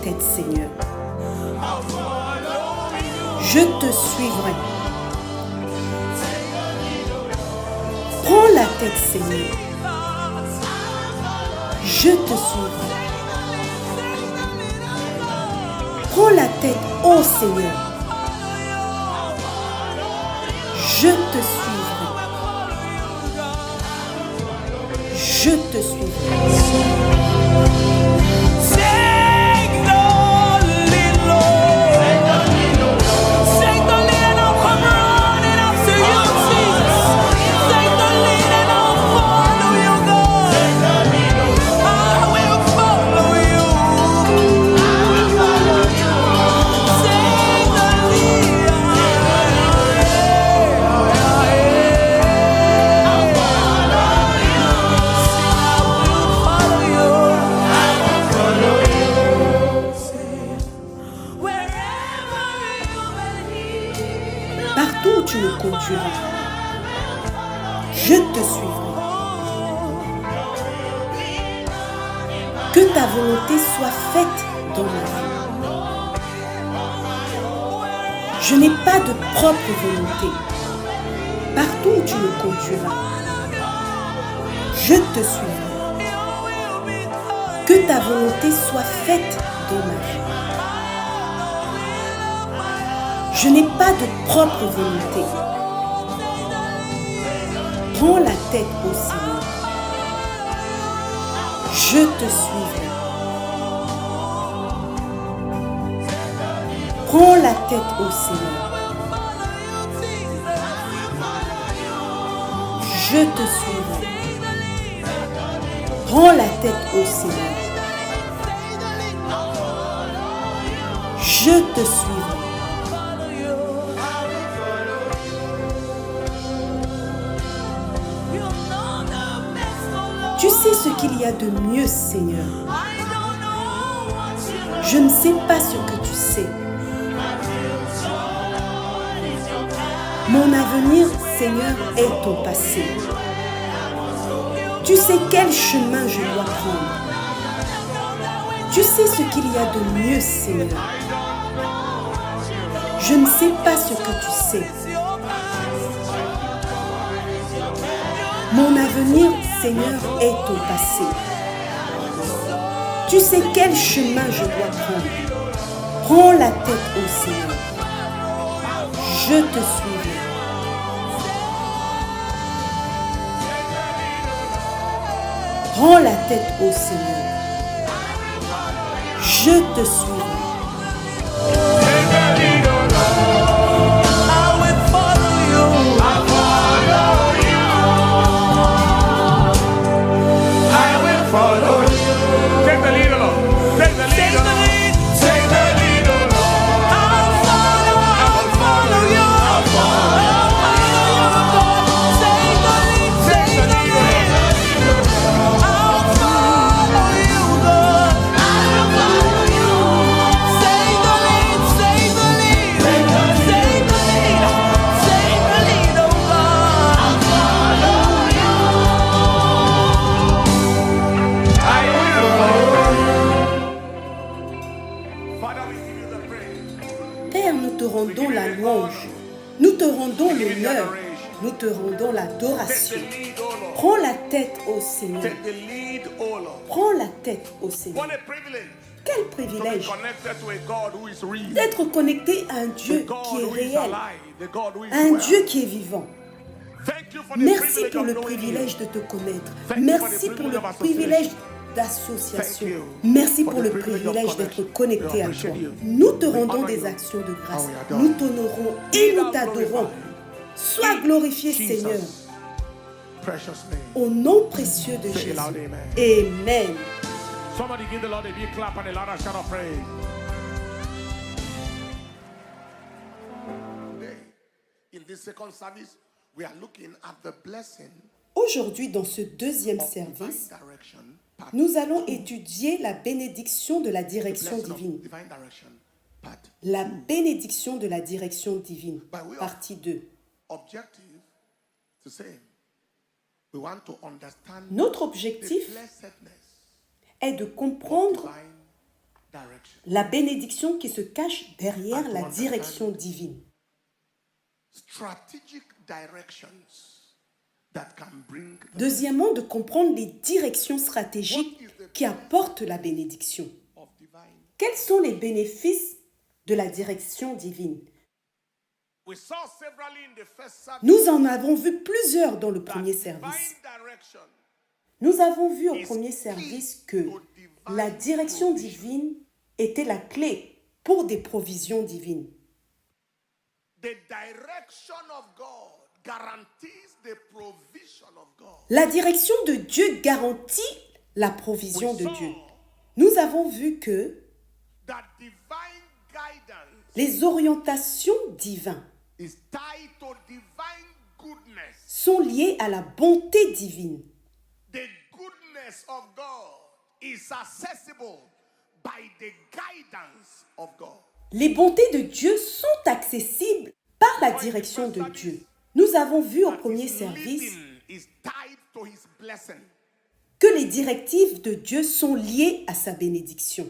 tête, Seigneur. Je te suivrai. Prends la tête, Seigneur. Je te suivrai. Prends la tête, ô Seigneur. Je te suivrai. Je te suivrai. Partout où tu me conduiras, je te suivrai. Que ta volonté soit faite dans ma vie. Je n'ai pas de propre volonté. Partout où tu me conduiras, je te suivrai. Que ta volonté soit faite dans ma vie. Je n'ai pas de propre volonté. Prends la tête au Seigneur. Je te suivrai. Prends la tête au Seigneur. Je te suivrai. Prends la tête au Seigneur. Je te suivrai. Tu sais ce qu'il y a de mieux, Seigneur. Je ne sais pas ce que tu sais. Mon avenir, Seigneur, est ton passé. Tu sais quel chemin je dois prendre. Tu sais ce qu'il y a de mieux, Seigneur. Je ne sais pas ce que tu sais. Mon avenir, Seigneur, est ton passé. Tu sais quel chemin je dois prendre. Prends la tête au Seigneur. Je te suivrai. Prends la tête au Seigneur. Je te suivrai. Père, nous te rendons la louange, nous te rendons l'honneur, nous te rendons l'adoration. Prends la tête au Seigneur. Prends la tête au Seigneur. Quel privilège d'être connecté à un Dieu qui est réel, à un Dieu qui est vivant. Merci pour le privilège de te connaître. Merci pour le privilège d'association. Merci pour le privilège d'être connecté à toi. Nous te rendons des actions de grâce. Nous t'honorons et nous t'adorons. Sois glorifié, Seigneur. Au nom précieux de Jésus. Amen. Somebody give the Lord a big clap and a louder shout of praise. In this second service, we are looking at the blessing. Aujourd'hui, dans ce deuxième service, nous allons étudier la bénédiction de la direction divine. La bénédiction de la direction divine, partie 2. Notre objectif est de comprendre direction. La bénédiction qui se cache derrière la direction divine. Strategic directions that can bring the Deuxièmement, de comprendre les directions stratégiques qui apportent la bénédiction. of divine. Quels sont les bénéfices de la direction divine? We saw severally in the first service Nous en avons vu plusieurs dans le that premier divine service. direction Nous avons vu au premier service que la direction divine était la clé pour des provisions divines. the direction of God guarantees the provision of God. La direction de Dieu garantit la provision de Dieu. Nous avons vu que That divine guidance les orientations divines is tied to divine goodness. sont liées à la bonté divine. The goodness of God is accessible by the guidance of God. Les bontés de Dieu sont accessibles par la direction de Dieu. Nous avons vu au premier His service leading is tied to his blessing. que les directives de Dieu sont liées à sa bénédiction.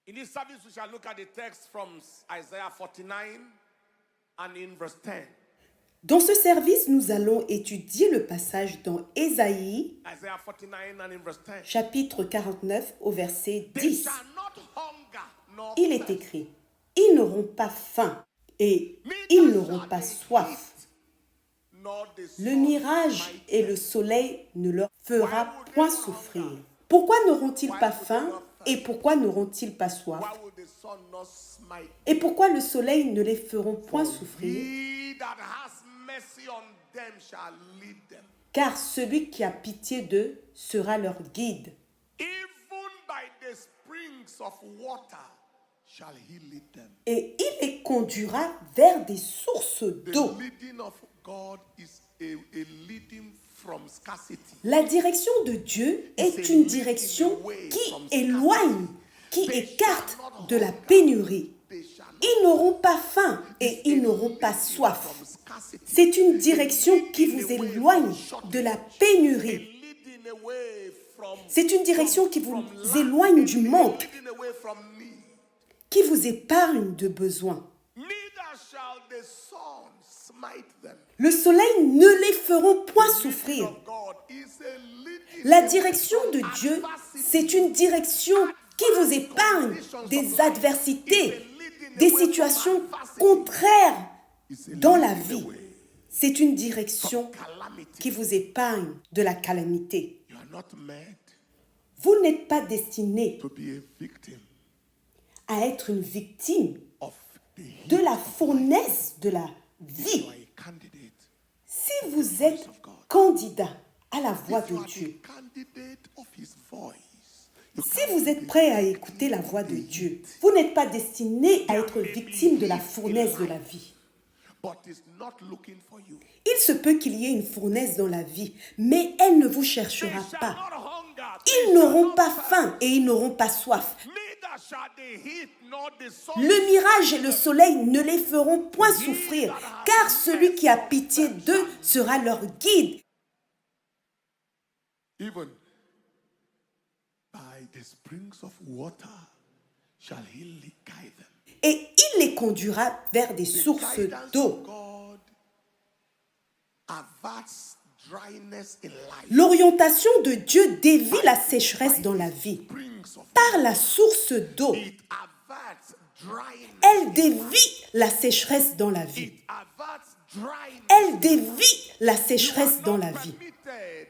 In this service, we shall look at the text from Isaiah 49 and in verse 10. Dans ce service, nous allons étudier le passage dans Ésaïe, Isaiah 49 and in verse 10. chapitre 49, au verset They 10. shall not hunger nor Il est thirst, écrit, « Ils n'auront pas faim et ils n'auront pas soif. nor the Le sun mirage smite et le soleil ne leur fera point souffrir. Pourquoi n'auront-ils pas faim et pourquoi n'auront-ils pas soif? Why will the sun not smite? Et pourquoi le soleil ne les feront point souffrir? He that has mercy on them shall lead them. Car celui qui a pitié d'eux sera leur guide. Even by the springs of water shall he lead them. Et il les conduira vers des sources The d'eau. leading of God is a leading from scarcity. La direction de Dieu est une direction qui éloigne, qui écarte de la pénurie. They shall not Ils n'auront pas faim et ils n'auront pas soif. from scarcity. C'est une direction qui vous éloigne de la pénurie. Leading away from C'est une direction qui vous éloigne du manque, leading away from need. qui vous épargne de besoins. Neither shall the sun smite them. Le soleil ne les feront point souffrir. Of God is a leading La direction de Dieu, c'est une direction qui vous épargne des adversités, des situations contraires dans la vie. C'est une direction calamity. qui vous épargne de la calamité. You are not made Vous n'êtes pas destiné to be a victim à être une victime of the heat. de la fournaise de la You vie. are a candidate. Si vous êtes candidat à la voix You de are Dieu, a candidate of his voice. You si vous êtes prêt à écouter la voix de Dieu, vous n'êtes pas destiné à être victime de la fournaise de la vie. but is not looking for you. Il se peut qu'il y ait une fournaise dans la vie, mais elle ne vous cherchera Shall pas. not hunger. Ils n'auront pas faim et ils n'auront pas soif. Neither shall the heat nor the sun. Le mirage et le soleil ne les feront point souffrir, car celui qui a pitié d'eux sera leur guide. Even by the springs of water shall he guide them. Et il les conduira vers des sources Guidance d'eau. of God averts dryness in life. L'orientation de Dieu dévie la sécheresse dans la vie. Springs of Par la source d'eau, it averts dryness. elle dévie la sécheresse dans la vie. It averts dryness. Elle dévie la sécheresse dans la vie. Permitted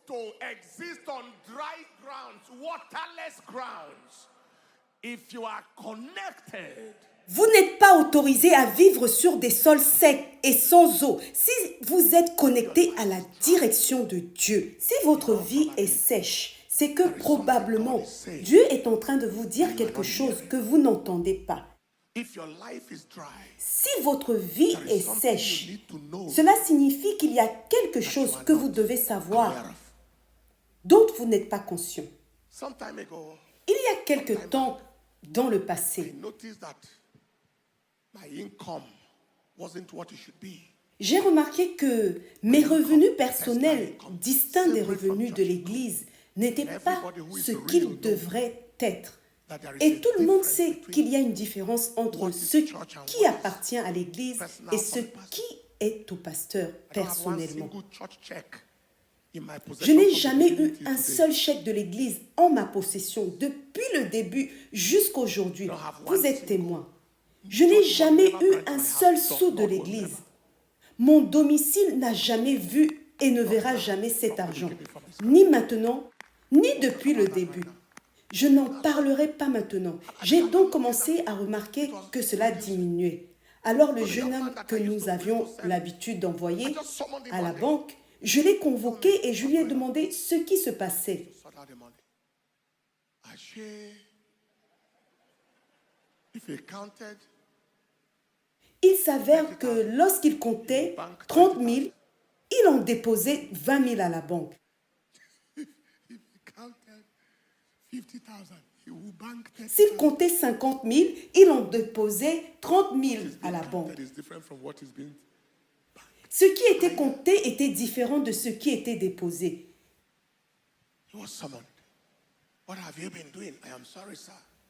to exist on dry grounds, waterless grounds. If you are connected, Vous n'êtes pas autorisé à vivre sur des sols secs et sans eau si vous êtes connecté à la direction de Dieu. Si votre vie est sèche, c'est que probablement Dieu est en train de vous dire quelque chose que vous n'entendez pas. if your life is dry, Si votre vie there est is something sèche, you need to know cela signifie qu'il y a quelque chose que vous devez savoir aware of. dont vous n'êtes pas conscient. Some time ago, Il y a quelque temps dans le I passé, noticed that my income wasn't what it should be. j'ai remarqué que mes revenus personnels, distincts des revenus de l'Église, n'étaient pas ce qu'ils devraient être. Et tout le monde sait qu'il y a une différence entre ce qui appartient à l'Église et ce qui est au pasteur personnellement. Je n'ai jamais eu un seul chèque de l'Église en ma possession depuis le début jusqu'aujourd'hui. Vous êtes témoin. Je n'ai jamais eu un seul sou de l'Église. Mon domicile n'a jamais vu et ne verra jamais cet argent, ni maintenant, ni depuis le début. Je n'en parlerai pas maintenant. J'ai donc commencé à remarquer que cela diminuait. Alors le jeune homme que nous avions l'habitude d'envoyer à la banque, je l'ai convoqué et je lui ai demandé ce qui se passait. Il s'avère que lorsqu'il comptait 30 000, il en déposait 20 000 à la banque. S'il comptait 50 000, il en déposait 30 000 à la banque. Ce qui était compté était différent de ce qui était déposé.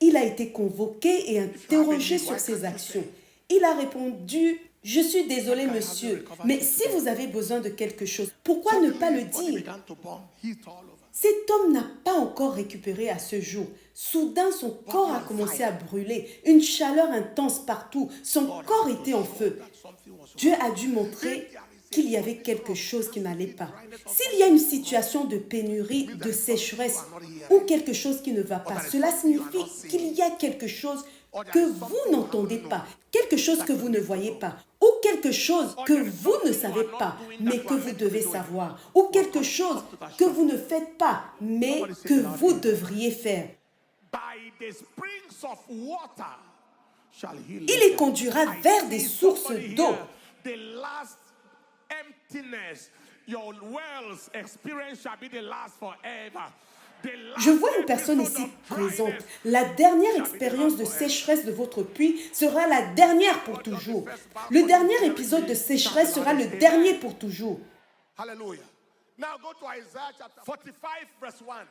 Il a été convoqué et interrogé sur ses actions. Il a répondu, « Je suis désolé, monsieur, mais si vous avez besoin de quelque chose, pourquoi ne pas le dire ?» Cet homme n'a pas encore récupéré à ce jour. Soudain, son corps a commencé à brûler. Une chaleur intense partout. Son corps était en feu. Dieu a dû montrer qu'il y avait quelque chose qui n'allait pas. S'il y a une situation de pénurie, de sécheresse ou quelque chose qui ne va pas, cela signifie qu'il y a quelque chose que vous n'entendez pas, quelque chose que vous ne voyez pas, ou quelque chose que vous ne savez pas, mais que vous devez savoir, ou quelque chose que vous ne faites pas, mais que vous devriez faire. Il les conduira vers des sources d'eau. Je vois une personne ici présente. La dernière expérience de sécheresse de votre puits sera la dernière pour toujours. Le dernier épisode de sécheresse sera le dernier pour toujours. Hallelujah. Now go to Isaiah chapter 45, verse 1.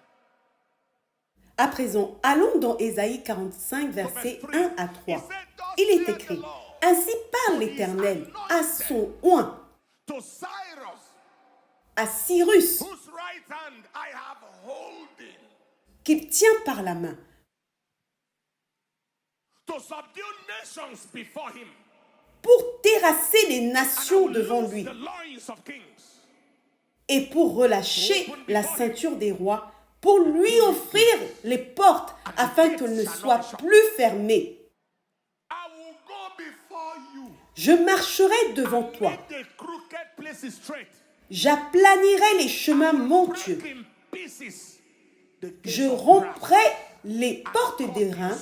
À présent, allons dans Ésaïe 45, versets 1 à 3. Il est écrit, « Ainsi parle l'Éternel à son oint, To Cyrus, à Cyrus, whose right hand I have holding, qu'il tient par la main, to subdue nations before him, pour terrasser les nations and devant loose lui, the loins of kings, et pour relâcher la ceinture des rois, pour lui offrir les portes, afin qu'elles ne soient plus fermées. I will go before you, Je marcherai devant toi, make the crooked places straight, j'aplanirai les chemins montueux, break in pieces the gates je of brass. romprai les portes d'airain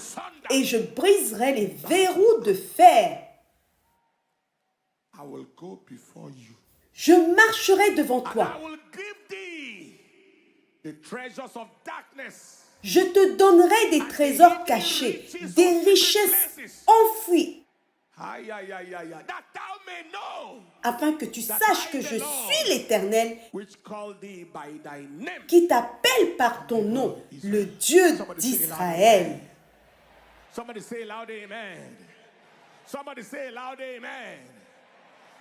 et je briserai les verrous de fer. I will go before you. Je marcherai devant And toi. I will give thee the treasures of darkness, Je te donnerai des trésors cachés, des richesses enfouies, that thou may know afin que tu saches que je suis l'Éternel which called thee by thy name. qui t'appelle par ton nom, le Dieu d'Israël. Somebody say loud amen. Somebody say loud amen.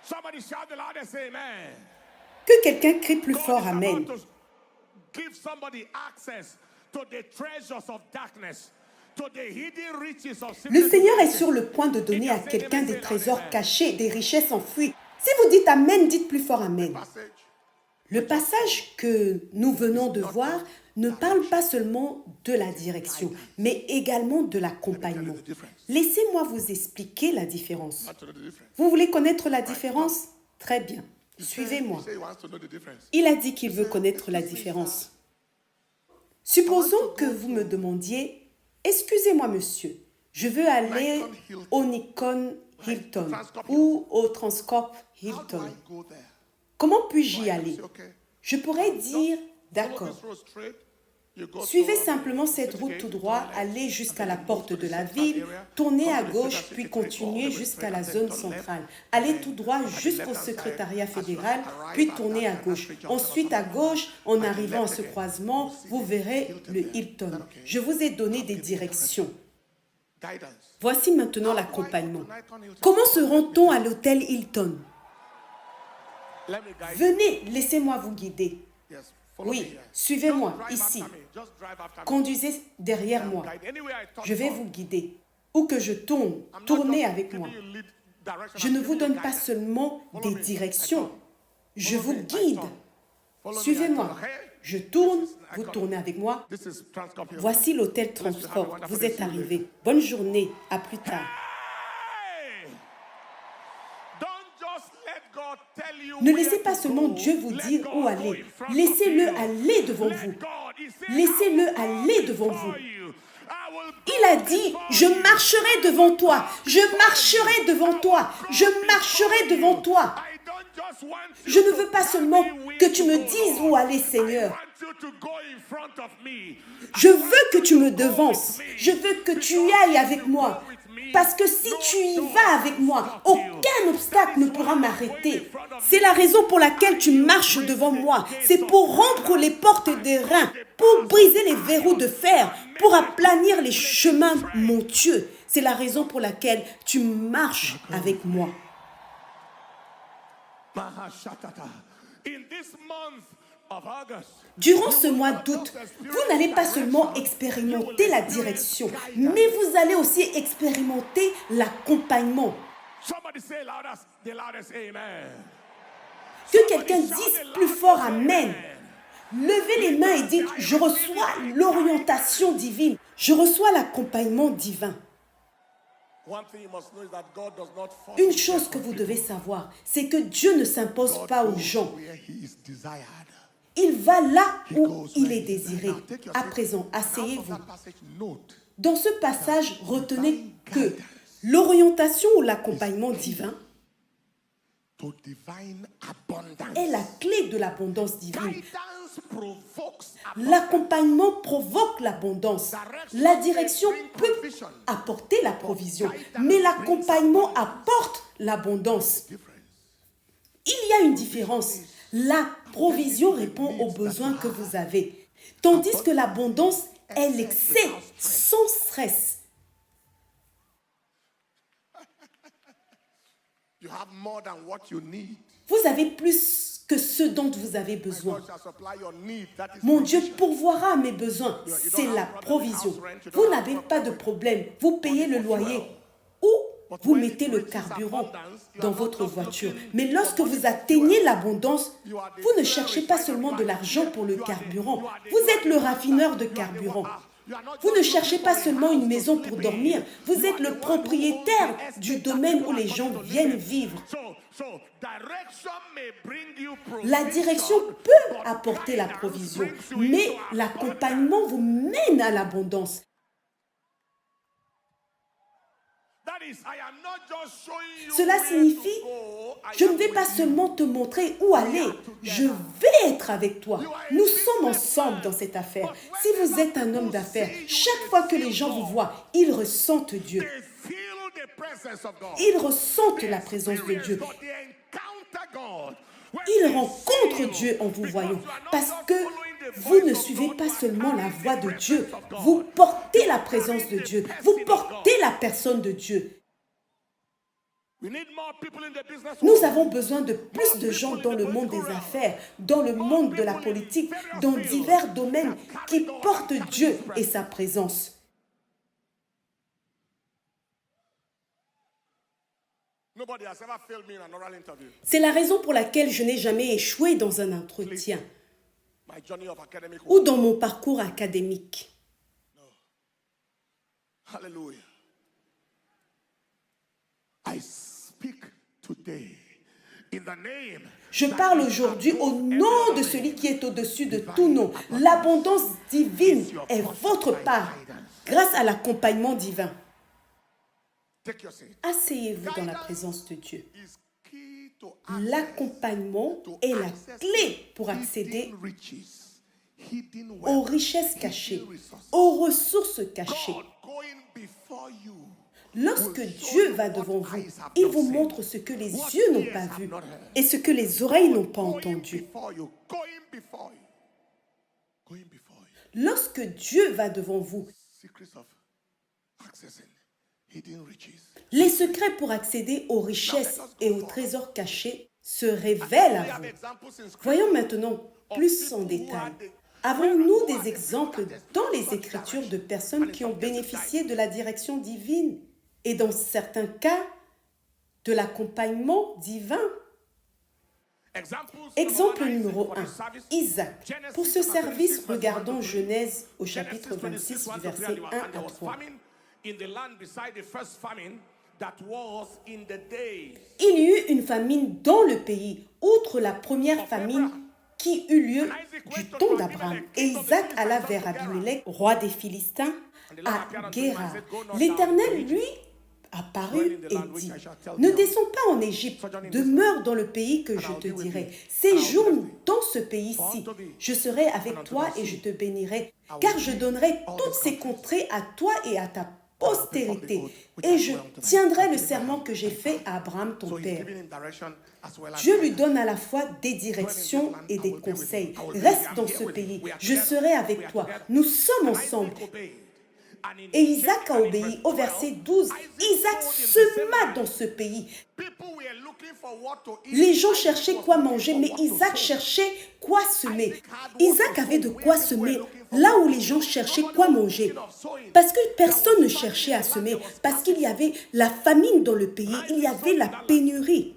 Somebody shout the loudest amen. Que quelqu'un crie plus God fort is Amen. about to give somebody access to the treasures of darkness, to the hidden riches of Le Seigneur est sur le point de donner à quelqu'un des trésors cachés, des richesses enfouies. Si vous dites Amen, dites plus fort Amen. passage. Le passage que nous venons de voir ne parle pas seulement de la direction, mais également de l'accompagnement. Laissez-moi vous expliquer la différence. To know the difference. Vous voulez connaître la différence? Très bien. Suivez-moi. He said he wants to know the difference. Il a dit qu'il veut connaître la différence. Supposons que vous me demandiez, excusez-moi monsieur, je veux aller au Nikon Hilton ou au Transcorp How do Hilton. I go there? Comment puis-je y aller? Say, okay. Je pourrais dire, Follow d'accord, this road straight. Suivez simplement cette route tout droit, allez jusqu'à la porte de la ville, tournez à gauche, puis continuez jusqu'à la zone centrale. Allez tout droit jusqu'au secrétariat fédéral, puis tournez à gauche. Ensuite, à gauche, en arrivant à ce croisement, vous verrez le Hilton. Je vous ai donné des directions. Voici maintenant l'accompagnement. Comment se rend-on à l'hôtel Hilton? Venez, laissez-moi vous guider. Oui, suivez-moi ici. Conduisez derrière moi. Je vais vous guider. Où que je tourne, tournez avec moi. Je ne vous donne pas seulement des directions. Je vous guide. Suivez-moi. Je tourne, vous tournez avec moi. Voici l'hôtel Transport. Vous êtes arrivés. Bonne journée. À plus tard. Ne laissez pas seulement Dieu vous dire où aller. Laissez-le aller devant vous. Laissez-le aller devant vous. Il a dit, je marcherai devant toi. Je marcherai devant toi. Je marcherai devant toi. Je ne veux pas seulement que tu me dises où aller, Seigneur. Je veux que tu me devances. Je veux que tu ailles avec moi. Parce que si tu y vas avec moi, aucun obstacle ne pourra m'arrêter. C'est la raison pour laquelle tu marches devant moi. C'est pour rompre les portes des reins, pour briser les verrous de fer, pour aplanir les chemins montueux. C'est la raison pour laquelle tu marches avec moi. Durant ce mois d'août, vous n'allez pas seulement expérimenter la direction, mais vous allez aussi expérimenter l'accompagnement. Que quelqu'un dise plus fort Amen. Levez les mains et dites, je reçois l'orientation divine, je reçois l'accompagnement divin. Une chose que vous devez savoir, c'est que Dieu ne s'impose pas aux gens. Il va là où il est désiré. À présent, asseyez-vous. Dans ce passage, retenez que l'orientation ou l'accompagnement divin est la clé de l'abondance divine. L'accompagnement provoque l'abondance. La direction peut apporter la provision, mais l'accompagnement apporte l'abondance. Il y a une différence. La provision répond aux besoins que vous avez, tandis que l'abondance est l'excès sans stress. Vous avez plus que ce dont vous avez besoin. Mon Dieu pourvoira mes besoins. C'est la provision. Vous n'avez pas de problème. Vous payez le loyer ou vous mettez le carburant dans votre voiture. Mais lorsque vous atteignez l'abondance, vous ne cherchez pas seulement de l'argent pour le carburant. Vous êtes le raffineur de carburant. Vous ne cherchez pas seulement une maison pour dormir. Vous êtes le propriétaire du domaine où les gens viennent vivre. La direction peut apporter la provision, mais l'accompagnement vous mène à l'abondance. Cela signifie, je ne vais pas seulement te montrer où aller, je vais être avec toi. Nous sommes ensemble dans cette affaire. Si vous êtes un homme d'affaires, chaque fois que les gens vous voient, ils ressentent Dieu. Ils ressentent la présence de Dieu. Ils rencontrent Dieu en vous voyant, parce que vous ne suivez pas seulement la voix de Dieu, vous portez la présence de Dieu, vous portez la personne de Dieu. Nous avons besoin de plus de gens dans le monde des affaires, dans le monde de la politique, dans divers domaines qui portent Dieu et sa présence. C'est la raison pour laquelle je n'ai jamais échoué dans un entretien ou dans mon parcours académique. Hallelujah. I speak today in the name. Je parle aujourd'hui au nom de celui qui est au-dessus de tout nom. L'abondance divine est votre part grâce à l'accompagnement divin. Asseyez-vous dans la présence de Dieu. L'accompagnement est la clé pour accéder hidden aux wealth, richesses cachées, hidden resources. aux ressources cachées. God going before you. Lorsque Dieu va devant vous, il vous montre ce que les yeux n'ont pas vu et ce que les oreilles n'ont pas entendu. Going before you. Going before you. Lorsque Dieu va devant vous, Secrets of accessing hidden riches. les secrets pour accéder aux richesses et aux trésors cachés se révèlent à vous. Voyons maintenant plus en détail. Avons-nous des exemples dans les Écritures de personnes qui ont bénéficié de la direction divine et dans certains cas, de l'accompagnement divin? Exemple numéro 1, Isaac. Pour ce service, regardons Genèse au chapitre 26, du verset 1 à 3. Il y eut une famine dans le pays, outre la première famine qui eut lieu du temps d'Abraham. Et Isaac alla vers Abimelech, roi des Philistins, à Guérar. L'Éternel lui apparut et dit, « Ne descends pas en Égypte, demeure dans le pays que je te dirai. Séjourne dans ce pays-ci. Je serai avec toi et je te bénirai, car je donnerai toutes ces contrées à toi et à ta postérité, et je tiendrai le serment que j'ai fait à Abraham ton père. » Dieu lui donne à la fois des directions et des conseils. Reste dans ce pays, je serai avec toi. Nous sommes ensemble. Et Isaac a obéi. Au verset 12, Isaac sema dans ce pays. Les gens cherchaient quoi manger, mais Isaac cherchait quoi semer. Isaac avait de quoi semer là où les gens cherchaient quoi manger. Parce que personne ne cherchait à semer, parce qu'il y avait la famine dans le pays, il y avait la pénurie.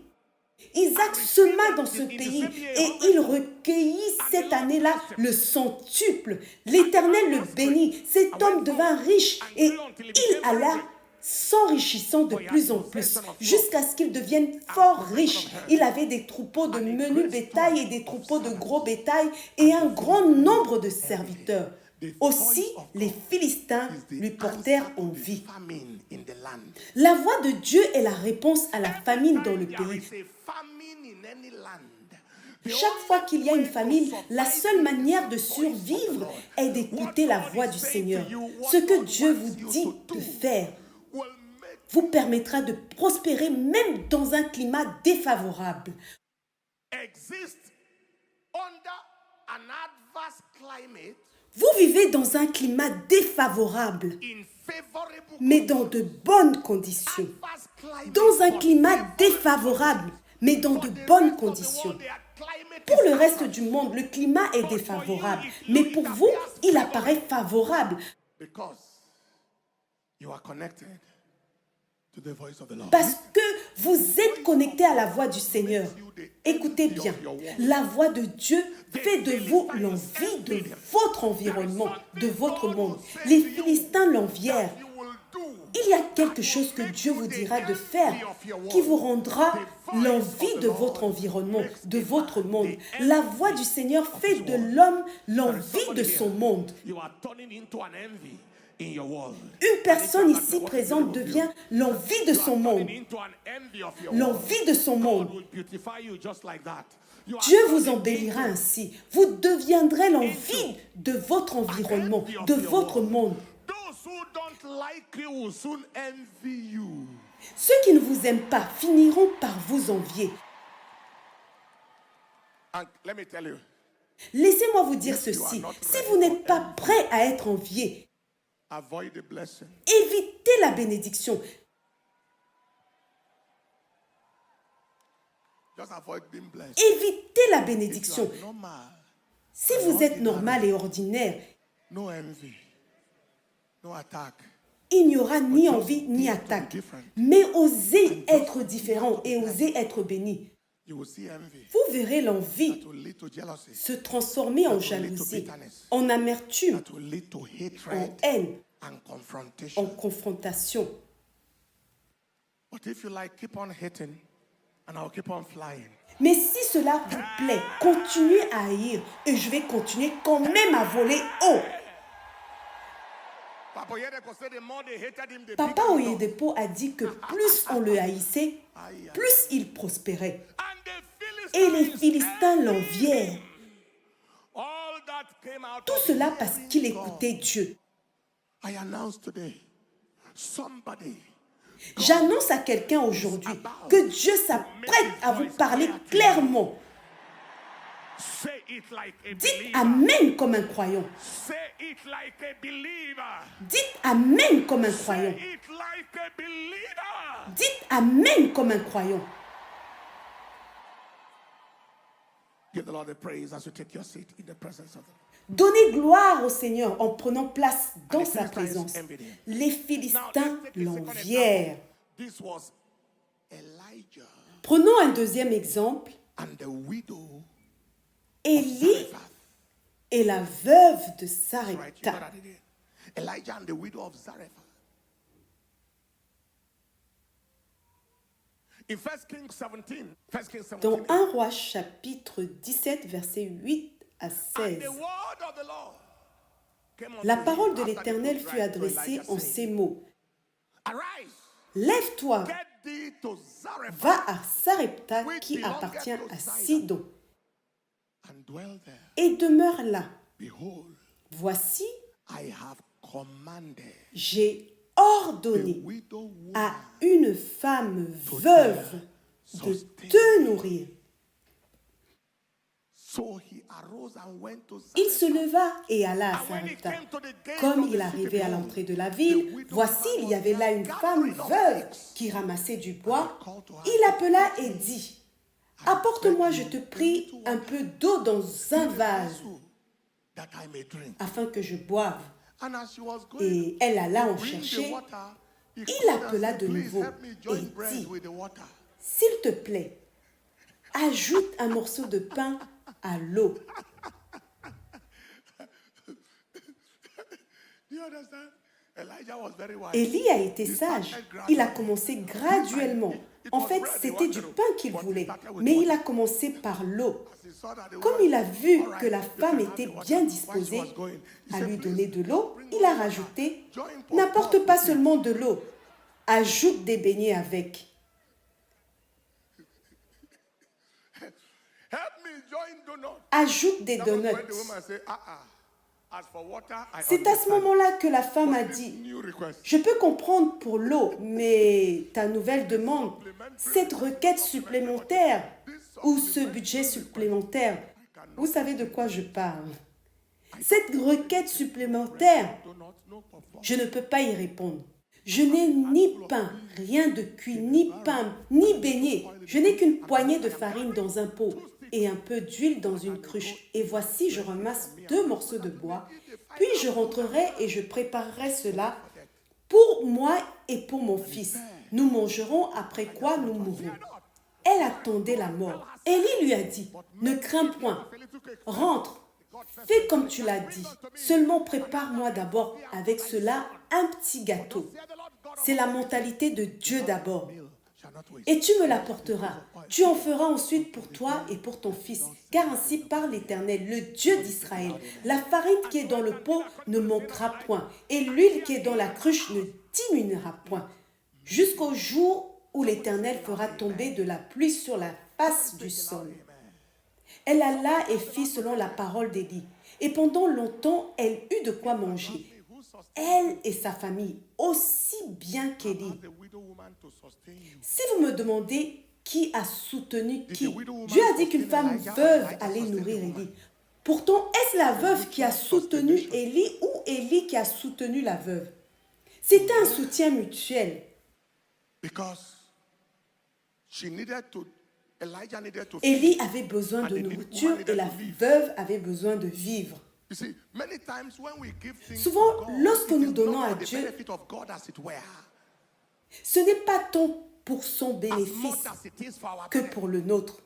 Isaac sema dans ce pays et il recueillit cette année-là le centuple. L'Éternel le bénit. Cet homme devint riche et il alla s'enrichissant de plus en plus jusqu'à ce qu'il devienne fort riche. Il avait des troupeaux de menu bétail et des troupeaux de gros bétail et un grand nombre de serviteurs. Aussi, les Philistins lui portèrent envie. La voix de Dieu est la réponse à la famine dans le pays. Chaque fois qu'il y a une famine, la seule manière de survivre est d'écouter la voix du Seigneur. Ce que Dieu vous dit de faire vous permettra de prospérer même dans un climat défavorable. Vous vivez dans un climat défavorable, mais dans de bonnes conditions. Dans un climat défavorable, mais dans de bonnes conditions. Pour le reste du monde, le climat est défavorable, mais pour vous, il apparaît favorable. Parce que vous êtes connecté à la voix du Seigneur. Écoutez bien, la voix de Dieu fait de vous l'envie de votre environnement, de votre monde. Les Philistins l'envièrent. Il y a quelque chose que Dieu vous dira de faire qui vous rendra l'envie de votre environnement, de votre monde. La voix du Seigneur fait de l'homme l'envie de son monde. Une personne ici présente devient l'envie de son monde. L'envie de son monde. Dieu vous embellira ainsi. Vous deviendrez l'envie de votre environnement, de votre monde. Ceux qui ne vous aiment pas finiront par vous envier. Laissez-moi vous dire ceci. Si vous n'êtes pas prêt à être envié, évitez la bénédiction. Évitez la bénédiction. Si vous êtes normal et ordinaire, il n'y aura ni envie ni attaque. Mais osez être différent et osez être béni. Vous verrez l'envie se transformer en jalousie, en amertume, en haine, en confrontation. Mais si cela vous plaît, continuez à haïr et je vais continuer quand même à voler haut. Papa Oyedepo a dit que plus on le haïssait, plus il prospérait. Et les Philistins l'envièrent. Tout cela parce qu'il écoutait Dieu. I announce today, somebody J'annonce à quelqu'un aujourd'hui que Dieu s'apprête à vous parler clairement. say it like a Dites believer. Amen comme un croyant. Say it like a believer. Dites Amen comme un croyant. Say it like a believer. Dites Amen comme un croyant. Give the Lord the praise as you take your seat in the presence of the Lord. Donnez gloire au Seigneur en prenant place dans And the sa Philistines présence. envied him. Les Now, Philistins let's take a second l'envièrent. example. This was Elijah Prenons un deuxième exemple. and the widow Élie Zarephath. et la veuve de Right, you Sarepta. got that again. Elijah and the widow of Zarephath. In 1 Kings 17, 1 Kings 17, Dans 1 Roi chapitre 17, versets 8 à and 16. the word of the Lord came unto La him parole de after the l'Éternel good fut drive to adressée Elijah, en saying, ces mots. Arise, Lève-toi, get thee to Zarephath va à Sarepta qui appartient à Sidon and dwell there. et demeure là. Behold, Voici, I have commanded j'ai the ordonné widow woman à une femme veuve de te nourrir. So he arose and went to Il Zarephath. se leva et alla à And when he Sarepta. came to the gate Comme of il the arrivait à city, l'entrée de la ville, voici, il y avait là une femme veuve qui ramassait du bois. Il appela et dit, « Apporte-moi, je te prie, un peu d'eau dans un vase, that I may drink. afin que je boive. And as she was » going Et elle alla en to bring the chercher. water, he Il called and appela said, de "Please nouveau help me join et bread dit, with the water." « S'il te plaît, ajoute un morceau de pain à l'eau. » Do you understand? Elijah was very wise. Élie a été sage. Il a commencé graduellement. En fait, c'était du pain qu'il voulait, mais il a commencé par l'eau. He saw that the Comme woman- il a vu All right, que la you femme can have était the water. bien While she disposée was going, he à said, lui "Please, donner de l'eau, bring il a water. rajouté, Join n'apporte pot pas with it. seulement de l'eau, ajoute des beignets avec. Help me join donuts." Ajoute des That was when donuts. the woman said, as for water, I C'est à ce understand. moment-là que la femme a But this dit, new request, je peux comprendre pour l'eau, mais ta nouvelle demande, cette requête supplémentaire ou ce budget supplémentaire, vous savez de quoi je parle. Cette requête supplémentaire, donuts, no popcorn. je ne peux pas y répondre. Je n'ai ni pain, rien de cuit, ni pain, ni beignet. Je n'ai qu'une poignée de farine dans un pot et un peu d'huile dans une cruche. Et voici, je ramasse 2 morceaux de bois. Puis je rentrerai et je préparerai cela pour moi et pour mon fils. Nous mangerons, après quoi nous mourrons. Elle attendait la mort. Élie lui a dit, ne crains point, rentre, fais comme tu l'as dit. Seulement prépare-moi d'abord avec cela un petit gâteau. C'est la mentalité de Dieu d'abord. Shall not waste. Et tu me l'apporteras. Tu en feras ensuite pour toi et pour ton fils. Car ainsi parle l'Éternel, le Dieu d'Israël. La farine qui est dans le pot ne manquera point, et l'huile qui est dans la cruche ne diminuera point, jusqu'au jour où l'Éternel fera tomber de la pluie sur la face du sol. Elle alla et fit selon la parole d'Élie. Et pendant longtemps, elle eut de quoi manger. Elle et sa famille, aussi bien qu'Élie. The widow woman to sustain you. Si vous me demandez qui a soutenu qui, Dieu a dit qu'une femme veuve allait nourrir Élie. Pourtant, est-ce la veuve qui a soutenu Élie ou Élie qui a soutenu la veuve? C'était un soutien mutuel. Because she needed to, Elijah needed to Élie avait besoin de nourriture et la veuve avait besoin de vivre. You see, many times when we give things Souvent, to God, lorsque it nous is donnons not à for the Dieu, benefit of God as it were, ce n'est pas tant pour son as much bénéfice as it is for our que benefit. pour le nôtre.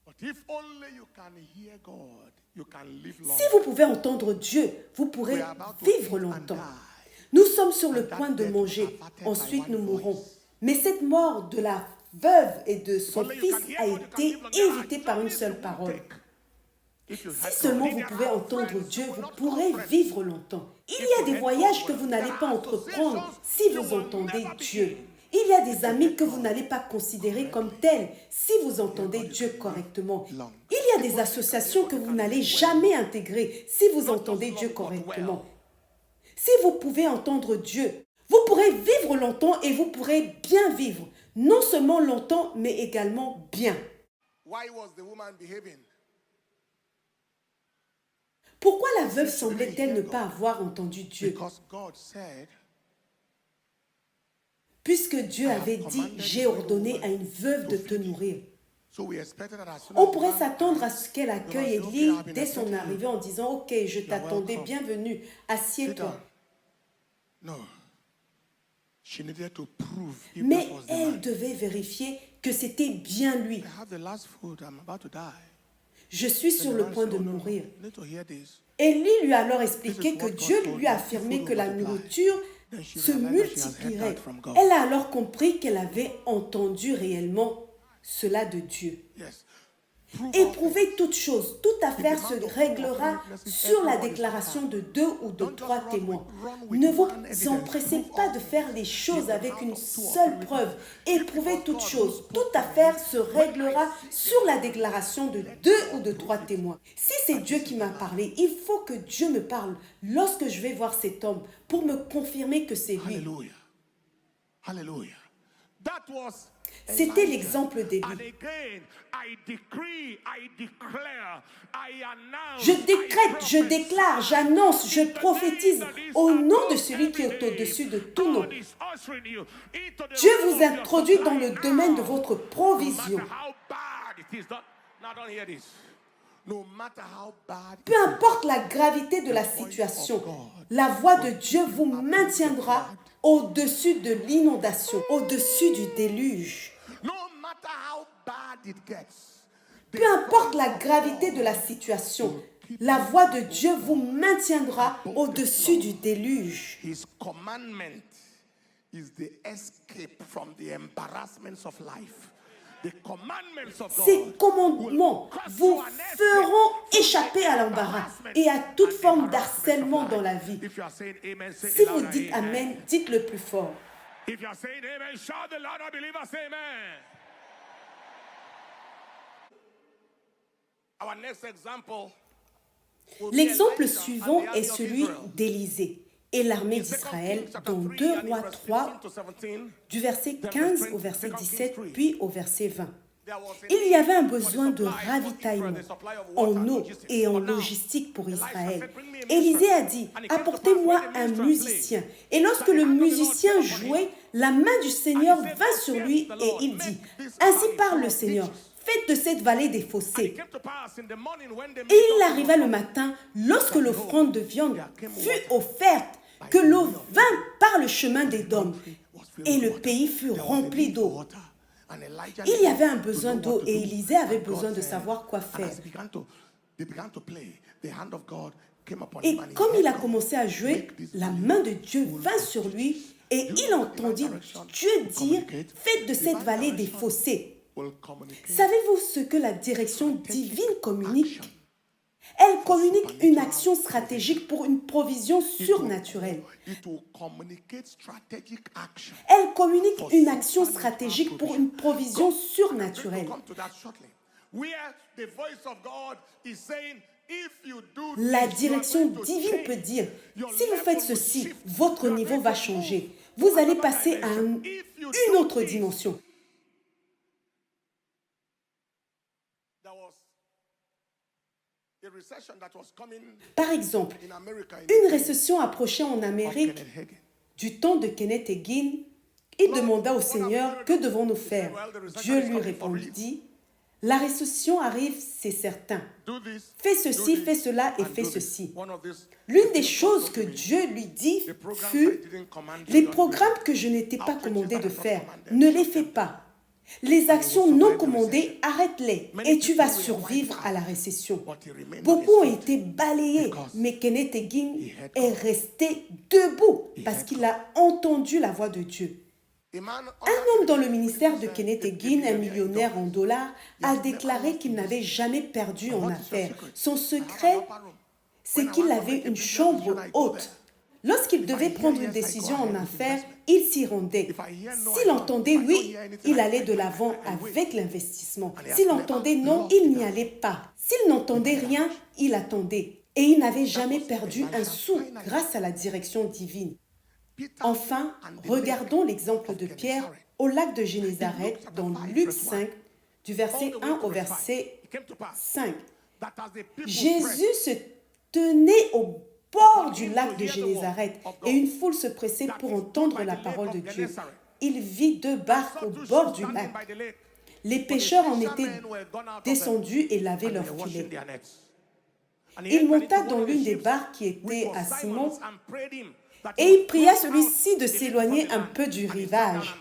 But if only you can hear God, you can live long. Si vous pouvez entendre Dieu, vous pourrez We are about to vivre eat and longtemps. die. Nous sommes sur le point de manger, ensuite nous mourrons. Mais cette mort de la veuve et de son fils a été évitée par une seule parole. If you Si had seulement God, vous pouvez entendre Dieu, vous pourrez vivre longtemps. Il y a des voyages que vous n'allez pas entreprendre si vous entendez Dieu. Il y a des amis que vous n'allez pas considérer comme tels si vous entendez Dieu correctement. Il y a des associations que vous n'allez jamais intégrer si vous entendez Dieu correctement. Si vous pouvez entendre Dieu, vous pourrez vivre longtemps et vous pourrez bien vivre. Non seulement longtemps, mais également bien. Why was the woman behaving? Pourquoi la veuve semblait-elle ne pas avoir entendu Dieu? Because God said, Puisque Dieu avait dit, j'ai ordonné à une veuve de te nourrir. so we expected that as soon On as pourrait s'attendre à ce qu'elle accueille God, Élie okay, dès son arrivée en disant, ok, je t'attendais, welcome. bienvenue, sit assieds-toi. down. No. She needed to prove if Mais that was the elle man. devait vérifier que c'était bien lui. I have the last food. I'm about to die. Je suis And sur the le man point said, de "Oh, no, mourir. you need to hear this." Élie lui a alors expliqué This is que what Dieu God told lui a her. affirmé Food que la will multiply. nourriture Then she se realized that she has heard multiplierait. that from God. Elle a alors compris qu'elle avait entendu réellement cela de Dieu. Yes. Prove all Éprouvez toute chose, toute affaire se réglera sur la déclaration de 2 ou de 3 témoins. Ne vous empressez pas de faire les choses avec une seule preuve. Éprouvez toute chose, toute affaire se réglera sur la déclaration de 2 ou de 3 témoins. Si c'est Dieu qui m'a parlé, il faut que Dieu me parle lorsque je vais voir cet homme pour me confirmer que c'est lui. Hallelujah. Hallelujah. That was C'était Elijah. l'exemple And d'Élie. again, I decree, I declare, I announce, Je I décrète, je prophesy déclare, j'annonce, je prophétise au nom de celui qui est au-dessus de tout nom. God is ushering you into the Dieu realm vous of your introduit dans le supply domaine de now. votre No provision. matter how bad it is, now don't hear this. No matter how bad Peu importe la gravité de la situation, la voix de Dieu vous maintiendra au-dessus de l'inondation, au-dessus du déluge. no matter how bad it gets, Peu importe la gravité de la situation, la voix de Dieu vous maintiendra au-dessus du déluge. His commandment is the escape from the embarrassments of life. The commandments of God Ces commandements vous feront échapper à l'embarras et à toute forme d'harcèlement dans la vie. If you are saying amen, say Si it vous louder, dites amen. Amen, dites-le plus fort. If you are saying amen, shout the Lord, I believe I say amen. Our next example will be L'exemple Elijah suivant and the est army of celui Israel. d'Élisée et l'armée In 2 d'Israël Kings chapter dans 3 2 and in Rois verse 3, 15 to 17, du verset 15 au verset 17, puis au verset 20. there was a Il y avait un need for the besoin de supply for ravitaillement Israel, the supply of en water and eau logistics. et en But now, logistique pour Elisha Israël. said, "Bring me a Élisée minister." a dit, And it came to apportez-moi pass when the un minister musicien. played, Et lorsque that le the hand of the Lord musicien came upon jouait, him. la main du Seigneur And he said, vint "Thus sur saith lui the et Lord, il make dit, this ainsi valley parle full le of Seigneur, ditches." faites de cette vallée des And it fossés. came to pass in the morning when the Et meat il offering arriva was le come, matin, lorsque l'offrande de viande fut offerte, que l'eau vint par le chemin d'Édom, et le pays fut rempli d'eau. Il y avait un besoin d'eau et Élisée avait besoin de savoir quoi faire. Et comme il a commencé à jouer, la main de Dieu vint sur lui et il entendit Dieu dire, faites de cette vallée des fossés. Savez-vous ce que la direction divine communique? Elle communique une action stratégique pour une provision surnaturelle. Elle communique une action stratégique pour une provision surnaturelle. La direction divine peut dire, si vous faites ceci, votre niveau va changer. Vous allez passer à une autre dimension. Par exemple, une récession approchait en Amérique du temps de Kenneth Hagin. Il demanda au Seigneur, que devons-nous faire? Dieu lui répondit, la récession arrive, c'est certain. Fais ceci, fais cela et fais ceci. L'une des choses que Dieu lui dit fut, les programmes que je n'étais pas commandé de faire, ne les fais pas. Les actions non commandées, arrête-les et tu vas survivre à la récession. Beaucoup ont été balayés, mais Kenneth Hagin est resté debout parce qu'il a entendu la voix de Dieu. Un homme dans le ministère de Kenneth Hagin, un millionnaire en dollars, a déclaré qu'il n'avait jamais perdu en affaires. Son secret, c'est qu'il avait une chambre haute. Lorsqu'il devait prendre une décision en affaires, il s'y rendait. S'il entendait oui, il allait de l'avant avec l'investissement. S'il entendait non, il n'y allait pas. S'il n'entendait rien, il attendait. Et il n'avait jamais perdu un sou grâce à la direction divine. Enfin, regardons l'exemple de Pierre au lac de Génézareth dans Luc 5, du verset 1 au verset 5. Jésus se tenait au bord du lac de Génézareth et une foule se pressait pour entendre la parole de Dieu. Il vit 2 barques au bord du lac. Les pêcheurs en étaient descendus et lavaient leurs filets. Il monta dans l'une des barques qui était à Simon et il pria celui-ci de s'éloigner un peu du rivage.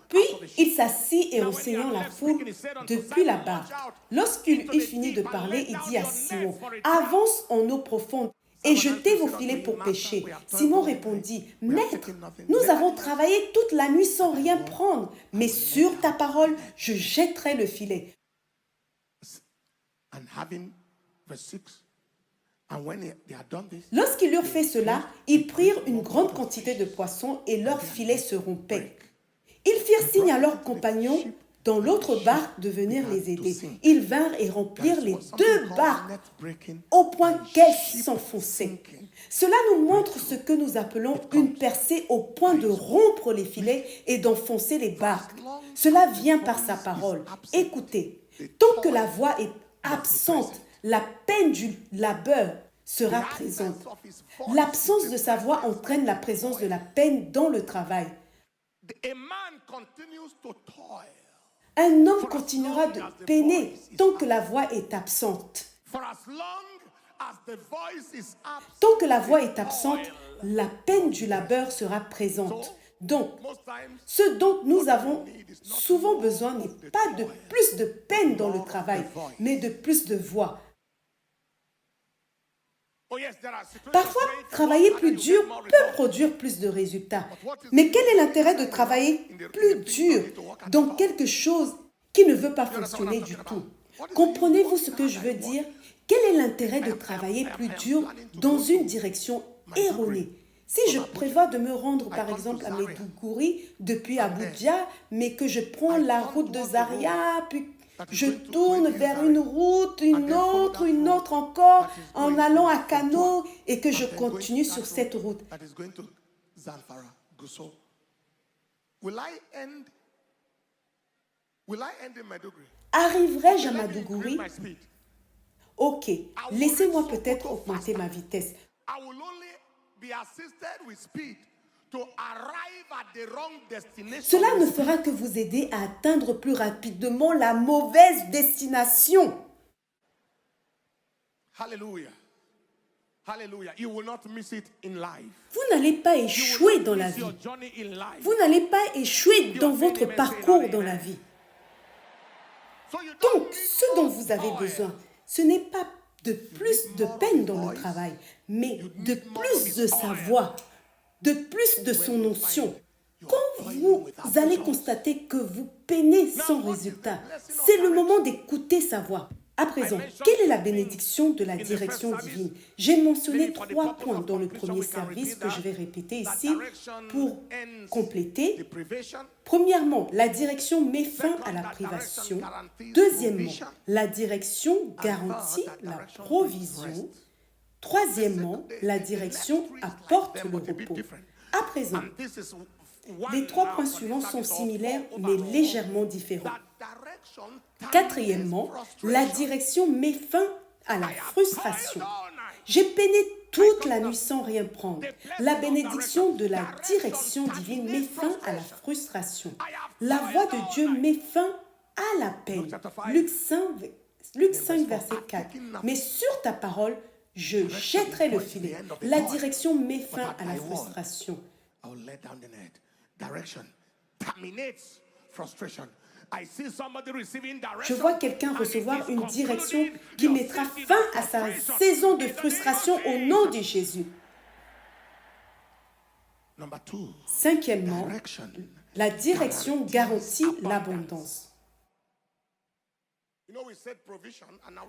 Puis il s'assit et enseignant la foule depuis la barque. Lorsqu'il eut fini de parler, il dit à Simon, « Avance en eau profonde et jetez vos filets pour pêcher. » Simon répondit, « Maître, nous avons travaillé toute la nuit sans rien prendre, mais sur ta parole, je jetterai le filet. » Lorsqu'ils eurent fait cela, ils prirent une grande quantité de poissons et leurs filets se rompaient. Ils firent signe à leurs compagnons dans l'autre barque de venir les aider. Ils vinrent et remplirent les 2 barques au point qu'elles s'enfonçaient. Cela nous montre ce que nous appelons une percée au point de rompre les filets et d'enfoncer les barques. Cela vient par sa parole. Écoutez, tant que la voix est absente, la peine du labeur sera présente. L'absence de sa voix entraîne la présence de la peine dans le travail. Un homme continuera de peiner tant que la voix est absente. Tant que la voix est absente, la peine du labeur sera présente. Donc, ce dont nous avons souvent besoin n'est pas de plus de peine dans le travail, mais de plus de voix. Parfois, travailler plus dur peut produire plus de résultats. Mais quel est l'intérêt de travailler plus dur dans quelque chose qui ne veut pas fonctionner du tout? Comprenez-vous ce que je veux dire? Quel est l'intérêt de travailler plus dur dans une direction erronée? Si je prévois de me rendre, par exemple, à Maiduguri depuis Abuja, mais que je prends la route de Zaria, puis je tourne vers une route, une autre encore, en allant à Kano, et que je continue sur cette route. Arriverai-je à Maiduguri? Ok, laissez-moi peut-être augmenter ma vitesse. Cela ne fera que vous aider à atteindre plus rapidement la mauvaise destination. Hallelujah. Hallelujah. You will not miss it in life. Vous n'allez pas échouer dans la vie. Vous n'allez pas échouer dans votre parcours dans la vie. Donc, ce dont vous avez besoin, ce n'est pas de plus de peine dans le travail, mais de plus de sa voix, de plus de son onction. Quand vous allez constater que vous peinez sans résultat, c'est le moment d'écouter sa voix. À présent, quelle est la bénédiction de la direction divine? J'ai mentionné 3 points dans le premier service que je vais répéter ici pour compléter. Premièrement, la direction met fin à la privation. Deuxièmement, la direction garantit la provision. Troisièmement, la direction apporte le repos. À présent, les 3 points suivants sont similaires mais légèrement différents. Quatrièmement, la direction met fin à la frustration. J'ai peiné toute la nuit sans rien prendre. La bénédiction de la direction divine met fin à la frustration. La voix de Dieu met fin à la peine. Luc 5, verset 4. Mais sur ta parole, je jetterai le filet. La direction met fin à la frustration. Je vois quelqu'un recevoir une direction qui mettra fin à sa saison de frustration au nom de Jésus. Cinquièmement, la direction garantit l'abondance.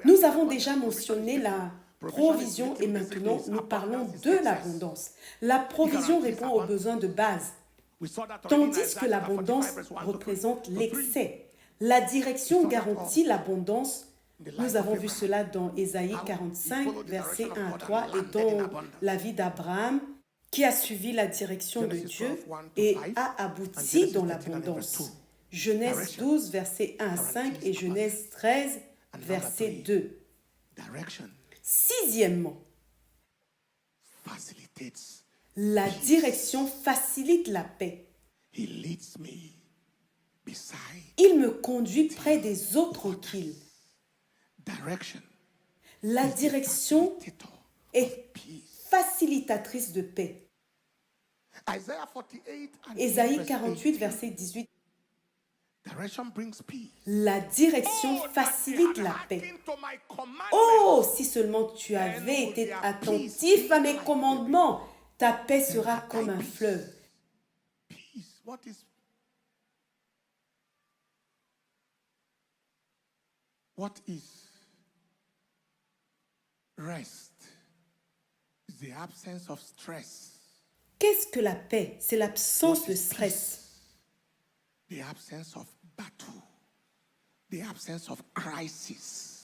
Nous avons déjà mentionné la provision et maintenant nous parlons de l'abondance. La provision répond aux besoins de base, tandis que l'abondance représente l'excès. La direction garantit l'abondance. Nous avons vu cela dans Ésaïe 45, versets 1 à 3, et dans la vie d'Abraham, qui a suivi la direction de Dieu et a abouti dans l'abondance. Genèse 12, versets 1 à 5 et Genèse 13, verset 2. Sixièmement, la direction facilite la paix. Il me conduit près des eaux tranquilles. La direction est facilitatrice de paix. Ésaïe 48, verset 18. La direction facilite la paix. Oh, si seulement tu avais été attentif à mes commandements, ta paix sera comme un fleuve. What is rest? It's the absence of stress. Qu'est-ce que la paix? C'est l'absence de stress. The absence of battle. The absence of crisis.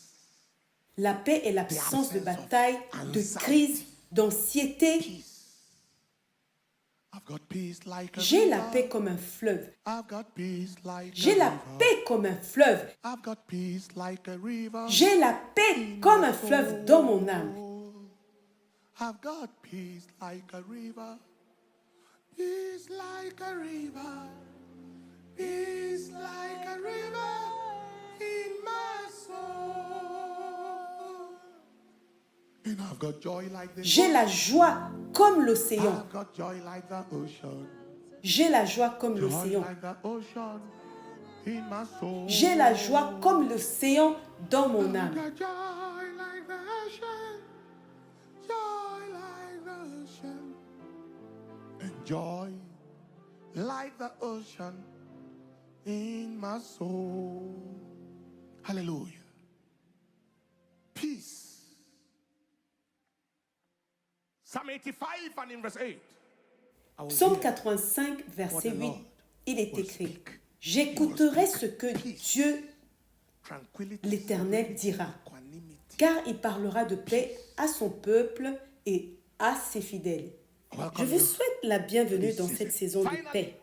La paix est l'absence de bataille, de crise, d'anxiété. J'ai la paix comme un fleuve. J'ai la paix comme un fleuve. J'ai la paix comme un fleuve dans mon âme. I've got peace like a river. Peace like a river. Peace like a river in my soul. And I've got joy like the J'ai la joie comme l'océan. I've got joy like the ocean. J'ai la joie comme l'océan. Like the ocean in my soul. J'ai la joie comme l'océan dans mon âme. I've got joy like the ocean. Joy like the ocean. And joy like the ocean in my soul. Hallelujah. Peace. Psalm 85 and in verse 8. Psaume 85, verset 8, il est écrit « J'écouterai ce que Dieu, l'Éternel, dira, car il parlera de paix à son peuple et à ses fidèles. » Je vous souhaite la bienvenue dans cette saison de paix.